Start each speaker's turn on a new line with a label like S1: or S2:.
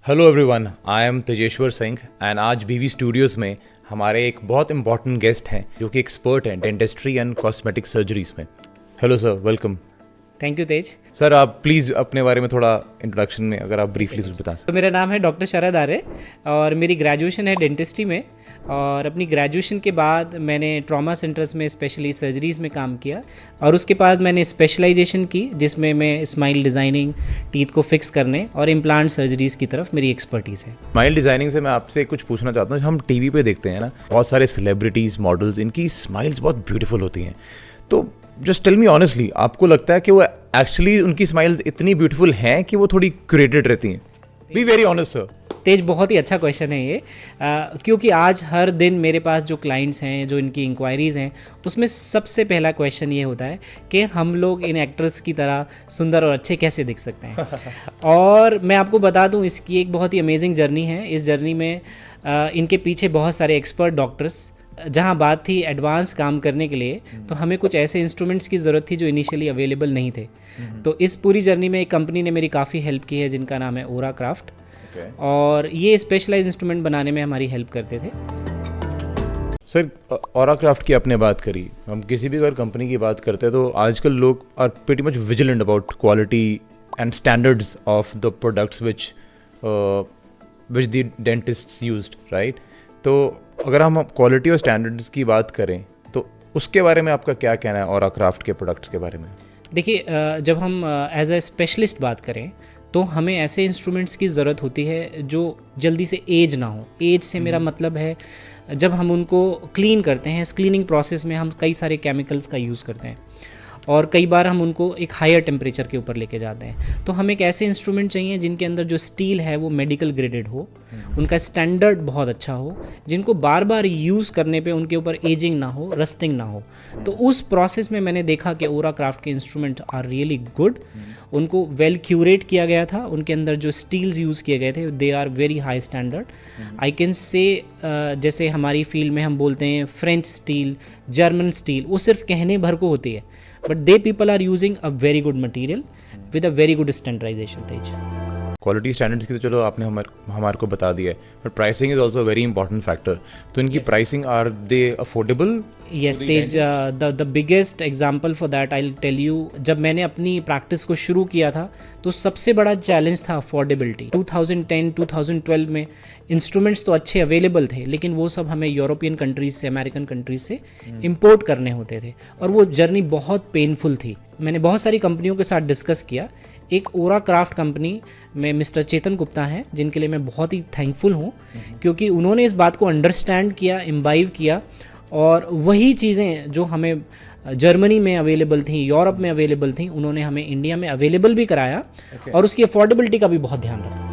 S1: Hello everyone, I am Tejeshwar Singh and आज बीवी Studios में हमारे एक बहुत इंपॉर्टेंट गेस्ट हैं जो कि एक्सपर्ट हैं डेंटिस्ट्री एंड कॉस्मेटिक सर्जरीज में। Hello sir, welcome.
S2: Thank you Tej.
S1: Sir, आप प्लीज़ अपने बारे में थोड़ा इंट्रोडक्शन में अगर आप ब्रीफली कुछ बता सकते।
S2: तो मेरा नाम है डॉक्टर शरद आर्य और मेरी ग्रेजुएशन है डेंटिस्ट्री में। और अपनी ग्रेजुएशन के बाद मैंने ट्रॉमा सेंटर्स में स्पेशली सर्जरीज़ में काम किया और उसके बाद मैंने स्पेशलाइजेशन की जिसमें मैं स्माइल डिज़ाइनिंग, टीथ को फिक्स करने और इम्प्लांट सर्जरीज़ की तरफ मेरी एक्सपर्टीज़ है।
S1: स्माइल डिज़ाइनिंग से मैं आपसे कुछ पूछना चाहता हूँ। हम टीवी पे देखते हैं ना, बहुत सारे सेलिब्रिटीज़, मॉडल्स, इनकी स्माइल्स बहुत ब्यूटीफुल होती हैं। तो जस्ट टेल मी ऑनेस्टली, आपको लगता है कि वो एक्चुअली उनकी स्माइल्स इतनी ब्यूटीफुल हैं कि वो थोड़ी क्रिएटेड रहती हैं? Be very honest sir.
S2: तेज, बहुत ही अच्छा क्वेश्चन है ये, क्योंकि आज हर दिन मेरे पास जो क्लाइंट्स हैं, जो इनकी इंक्वायरीज़ हैं, उसमें सबसे पहला क्वेश्चन ये होता है कि हम लोग इन एक्टर्स की तरह सुंदर और अच्छे कैसे दिख सकते हैं। और मैं आपको बता दूं, इसकी एक बहुत ही अमेजिंग जर्नी है। इस जर्नी में इनके पीछे बहुत सारे एक्सपर्ट डॉक्टर्स, जहाँ बात थी एडवांस काम करने के लिए, तो हमें कुछ ऐसे इंस्ट्रूमेंट्स की ज़रूरत थी जो इनिशियली अवेलेबल नहीं थे। तो इस पूरी जर्नी में एक कंपनी ने मेरी काफ़ी हेल्प की है जिनका नाम है ओरा क्राफ्ट। और ये स्पेशलाइज इंस्ट्रूमेंट बनाने में हमारी हेल्प करते थे।
S1: सर, ओरा क्राफ्ट की आपने बात करी। हम किसी भी अगर कंपनी की बात करते हैं तो आजकल लोग are pretty much vigilant about quality and standards of the products which the dentists used, right? तो अगर हम क्वालिटी और स्टैंडर्ड्स की बात करें तो उसके बारे में आपका क्या कहना है ओरा क्राफ्ट के प्रोडक्ट्स के बारे में?
S2: देखिए, जब हम एज अ स्पेशलिस्ट बात करें तो हमें ऐसे इंस्ट्रूमेंट्स की ज़रूरत होती है जो जल्दी से एज ना हो। एज से मेरा मतलब है जब हम उनको क्लीन करते हैं, इस क्लीनिंग प्रोसेस में हम कई सारे केमिकल्स का यूज़ करते हैं और कई बार हम उनको एक हायर टेम्परेचर के ऊपर लेके जाते हैं। तो हमें एक ऐसे इंस्ट्रूमेंट चाहिए जिनके अंदर जो स्टील है वो मेडिकल ग्रेडेड हो, उनका स्टैंडर्ड बहुत अच्छा हो, जिनको बार बार यूज़ करने पे उनके ऊपर एजिंग ना हो, रस्टिंग ना हो। तो उस प्रोसेस में मैंने देखा कि ओरा क्राफ्ट के इंस्ट्रूमेंट आर रियली गुड। उनको वेल क्यूरेट किया गया था, उनके अंदर जो स्टील्स यूज़ किए गए थे they are very high standard. I can say जैसे हमारी फील्ड में हम बोलते हैं फ्रेंच स्टील, जर्मन स्टील, वो सिर्फ कहने भर को होती है, but they people are using a very good material with a very good standardization stage.
S1: Quality standards की तो चलो आपने हमारे को बता दिया है, but pricing is also very important factor. तो इनकी pricing, are they affordable?
S2: Yes, तेज, the biggest example for that I'll tell you, जब मैंने अपनी प्रैक्टिस को शुरू किया था तो सबसे बड़ा चैलेंज था अफोर्डेबिलिटी। 2010-2012 में इंस्ट्रूमेंट्स तो अच्छे अवेलेबल थे, लेकिन वो सब हमें यूरोपियन कंट्रीज से, अमेरिकन कंट्रीज से इंपोर्ट करने होते थे और वो जर्नी बहुत पेनफुल थी। मैंने बहुत सारी कंपनियों के साथ डिस्कस किया। एक ओरा क्राफ्ट कंपनी में मिस्टर चेतन गुप्ता हैं, जिनके लिए मैं बहुत ही थैंकफुल हूँ, क्योंकि उन्होंने इस बात को अंडरस्टैंड किया, इम्बाइव किया और वही चीज़ें जो हमें जर्मनी में अवेलेबल थी, यूरोप में अवेलेबल थी, उन्होंने हमें इंडिया में अवेलेबल भी कराया और उसकी अफोर्डेबिलिटी का भी बहुत ध्यान रखा।